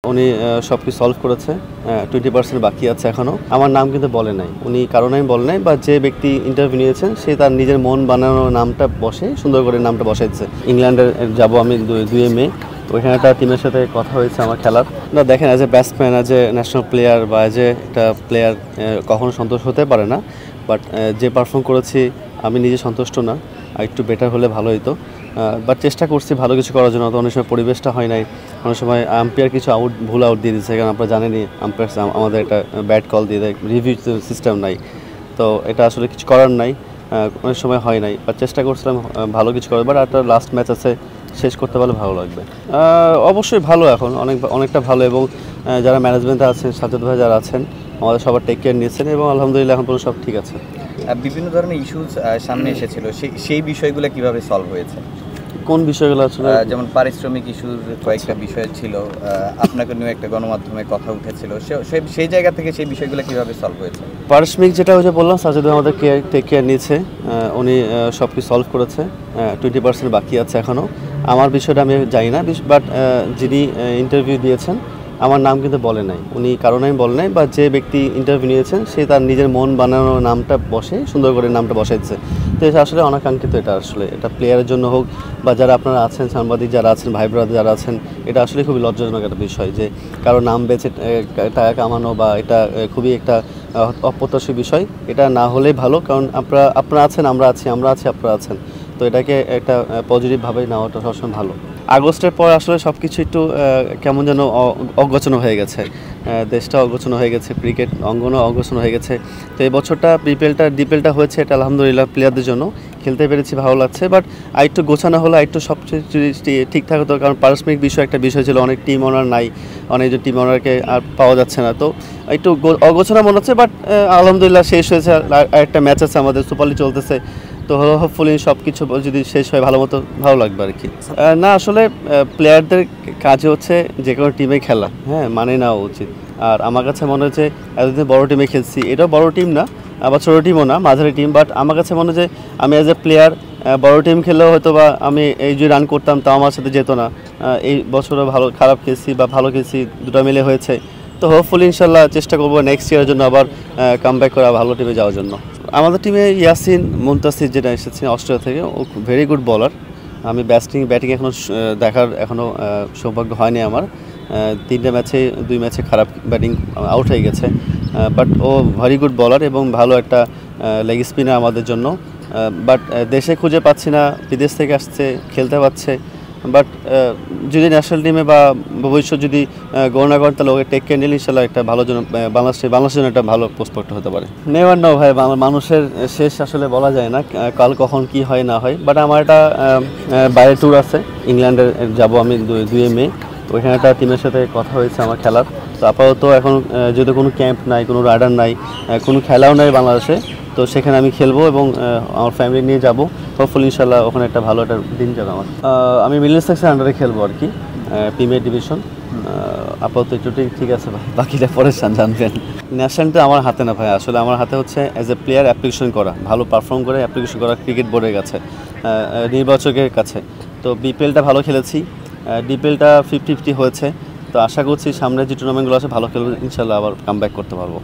উনি সবকিছু সলভ করেছে। 20% বাকি আছে এখনও। আমার নাম কিন্তু বলে নাই, উনি কারণ আমি বলে নাই, বা যে ব্যক্তি ইন্টারভিউ নিয়েছেন সে তার নিজের মন বানানো নামটা বসে সুন্দর করে নামটা বসাইছে। ইংল্যান্ডে যাব আমি 2 মে, ওইখানে একটা টিমের সাথে কথা হয়েছে আমার খেলার। না দেখেন, as a batsman, as a national player বা অ্যাজ এ একটা প্লেয়ার কখনো সন্তুষ্ট হতে পারে না। বাট যে পারফর্ম করেছি আমি নিজে সন্তুষ্ট না, আর একটু বেটার হলে ভালো হতো। বাট চেষ্টা করছি ভালো কিছু করার জন্য। তো অনেক সময় পরিবেশটা হয় নাই, অনেক সময় আম্পায়ার কিছু ভুল আউট দিয়ে দিচ্ছে, কারণ আপনারা জানেনই আম্পায়ার আমাদের একটা ব্যাড কল দিয়ে দেয়, রিভিউ সিস্টেম নাই। তো এটা আসলে কিছু করার নাই, অনেক সময় হয় নাই। বাট চেষ্টা করছিলাম ভালো কিছু করার। বাট একটা লাস্ট ম্যাচ আছে, শেষ করতে পারলে ভালো লাগবে। অবশ্যই ভালো, এখন অনেকটা ভালো। এবং যারা ম্যানেজমেন্টে আছেন, সাজ্জাদ ভাই যারা আছেন, আমাদের সবার টেক কেয়ার নিয়েছেন, এবং আলহামদুলিল্লাহ এখন পুরো সব ঠিক আছে। বিভিন্ন ধরনের ইস্যুস সামনে এসেছিল, সেই বিষয়গুলো কিভাবে সলভ হয়েছে? কোন বিষয়গুলো আসলে? যেমন পারিশ্রমিক ইস্যুর কয়েকটা বিষয় ছিল, আপনাকে নিয়ে একটা গণমাধ্যমে কথা উঠেছিল, সেই জায়গা থেকে সেই বিষয়গুলো কিভাবে সলভ হয়েছে? পারিশ্রমিক যেটা হচ্ছে বললাম, সাজ্জাদ আমাদের টেক কেয়ার নিয়েছে, উনি সব কিছু সলভ করেছে। 20% বাকি আছে এখনও। আমার বিষয়টা আমি জানি না, বাট যিনি ইন্টারভিউ দিয়েছেন আমার নাম কিন্তু বলে নাই, উনি কারণ আমি বলে নাই, বা যে ব্যক্তি ইন্টারভিউ নিয়েছেন সে তার নিজের মন বানানো নামটা বসে সুন্দর করে নামটা বসাইছে। তো এটা আসলে অনাকাঙ্ক্ষিত। এটা আসলে এটা প্লেয়ারের জন্য হোক, বা যারা আপনারা আছেন, সাংবাদিক যারা আছেন, ভাই ব্রাদার যারা আছেন, এটা আসলে খুবই লজ্জাজনক একটা বিষয় যে কারো নাম বেছে টাকা কামানো, বা এটা খুবই একটা অপ্রত্যাশিত বিষয়। এটা না হলেই ভালো, কারণ আপনারা আছেন, আমরা আছি, আপনারা আছেন। তো এটাকে একটা পজিটিভভাবে নেওয়াটা সবসময় ভালো। আগস্টের পর আসলে সব কিছু একটু কেমন যেন অগোছালো হয়ে গেছে, দেশটা অগোছালো হয়ে গেছে, ক্রিকেট অঙ্গনও অগোছালো হয়ে গেছে। তো এই বছরটা ডিপিএলটা হয়েছে, এটা আলহামদুলিল্লাহ প্লেয়ারদের জন্য খেলতে পেরেছি, ভালো লাগছে। বাট আরেকটু গোছানো হলো, আরেকটু সব ঠিকঠাক হতো, কারণ পারস্পরিক একটা বিষয় ছিল, অনেক টিম ওনার নাই, অনেকজন টিম ওনারকে আর পাওয়া যাচ্ছে না। তো একটু অগোছানো মনে হচ্ছে, বাট আলহামদুলিল্লাহ শেষ হয়েছে। আরেকটা ম্যাচ আছে আমাদের, সুপার লিগ চলতেছে। তো হোপফুলি সব কিছু যদি শেষ হয় ভালো মতো, ভালো লাগবে আর কি। না আসলে প্লেয়ারদের কাজ হচ্ছে যে কোনো টিমে খেলা, হ্যাঁ, মানে নেওয়া উচিত। আর আমার কাছে মনে হচ্ছে এতদিন বড় টিমে খেলছি, এটাও বড় টিম না, আবার ছোটো টিমও না, মাঝারি টিম। বাট আমার কাছে মনে হয় যে আমি অ্যাজ এ প্লেয়ার বড় টিম খেললেও হয়তো বা আমি এই যে রান করতাম তাও আমার সাথে যেত না। এই বছরও খারাপ খেলছি বা ভালো খেলছি, দুটো মিলে হয়েছে। তো হোপফুলি ইনশাল্লাহ চেষ্টা করবো নেক্সট ইয়ারের জন্য আবার কামব্যাক করা, ভালো টিমে যাওয়ার জন্য। আমাদের টিমে ইয়াসিন মুনতাসির যেটা এসেছে অস্ট্রেলিয়া থেকে, ও ভেরি গুড বলার। আমি ব্যাটিং এখনও দেখার সৌভাগ্য হয়নি আমার। 2 ম্যাচে খারাপ ব্যাটিং আউট হয়ে গেছে। বাট ও ভেরি গুড বলার এবং ভালো একটা লেগ স্পিনার আমাদের জন্য। বাট দেশে খুঁজে পাচ্ছি না, বিদেশ থেকে আসছে, খেলতে পারছে। বাট যদি ন্যাশনাল টিমে বা ভবিষ্যৎ যদি গণনা করেন, তাহলে ওকে টেক কেয়ার নিলে ইনশাল্লাহ একটা ভালো জন্য বাংলাদেশের জন্য একটা ভালো প্রস্পেক্ট হতে পারে। নেভার নো ভাই, মানুষের শেষ আসলে বলা যায় না, কাল কখন কি হয় না হয়। বাট আমার একটা বাইরে ট্যুর আছে, ইংল্যান্ডে যাব আমি 2 মে, ওইখানে একটা টিমের সাথে কথা হয়েছে আমার খেলার। তো আপাতত এখন যদি কোনো ক্যাম্প নাই, কোনো রাইডার নাই, কোনো খেলাও নাই বাংলাদেশে, তো সেখানে আমি খেলবো এবং আমার ফ্যামিলি নিয়ে যাব। হোপফুলি ইনশাল্লাহ ওখানে একটা ভালো একটা দিন যাবে আমার। আমি মিডলসেক্সের আন্ডারে খেলবো আর কি, প্রিমিয়ার ডিভিশন। আপাতত একটু ঠিক আছে ভাই, বাকিটা পরে জানবেন। ন্যাশনালটা আমার হাতে না ভাই, আসলে আমার হাতে হচ্ছে অ্যাজ এ প্লেয়ার অ্যাপ্লিকেশন করা, ভালো পারফর্ম করে অ্যাপ্লিকেশন করা ক্রিকেট বোর্ডের কাছে, নির্বাচকের কাছে। তো বিপিএলটা ভালো খেলেছি, ডিপিএলটা 50-50 হয়েছে। তো আশা করছি সামনে যে টুর্নামেন্টগুলো আছে ভালো খেলবো, ইনশাল্লাহ আবার কামব্যাক করতে পারবো।